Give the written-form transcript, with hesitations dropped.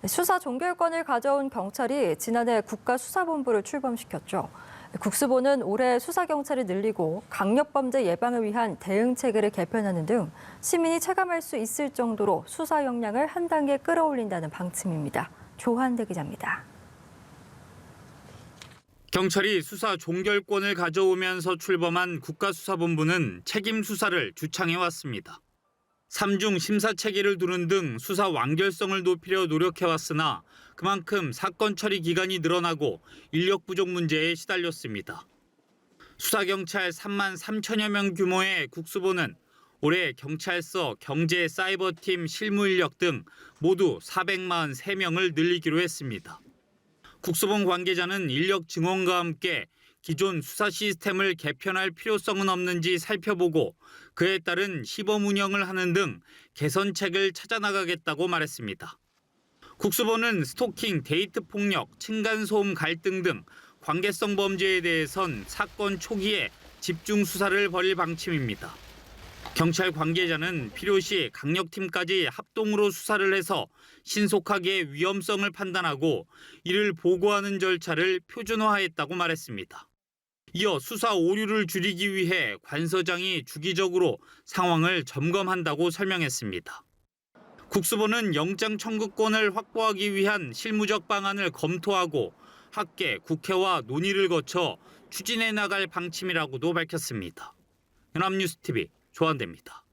수사 종결권을 가져온 경찰이 지난해 국가수사본부를 출범시켰죠. 국수본은 올해 수사경찰을 늘리고 강력범죄 예방을 위한 대응체계를 개편하는 등 시민이 체감할 수 있을 정도로 수사 역량을 한 단계 끌어올린다는 방침입니다. 조한대 기자입니다. 경찰이 수사 종결권을 가져오면서 출범한 국가수사본부는 책임 수사를 주창해왔습니다. 3중 심사 체계를 두는 등 수사 완결성을 높이려 노력해왔으나 그만큼 사건 처리 기간이 늘어나고 인력 부족 문제에 시달렸습니다. 수사경찰 3만 3천여 명 규모의 국수본은 올해 경찰서 경제 사이버팀 실무 인력 등 모두 443명을 늘리기로 했습니다. 국수본 관계자는 인력 증원과 함께 기존 수사 시스템을 개편할 필요성은 없는지 살펴보고 그에 따른 시범 운영을 하는 등 개선책을 찾아나가겠다고 말했습니다. 국수본은 스토킹, 데이트 폭력, 층간소음 갈등 등 관계성 범죄에 대해선 사건 초기에 집중 수사를 벌일 방침입니다. 경찰 관계자는 필요시 강력팀까지 합동으로 수사를 해서 신속하게 위험성을 판단하고 이를 보고하는 절차를 표준화했다고 말했습니다. 이어 수사 오류를 줄이기 위해 관서장이 주기적으로 상황을 점검한다고 설명했습니다. 국수본은 영장 청구권을 확보하기 위한 실무적 방안을 검토하고 학계, 국회와 논의를 거쳐 추진해 나갈 방침이라고도 밝혔습니다. 연합뉴스TV 조한대입니다.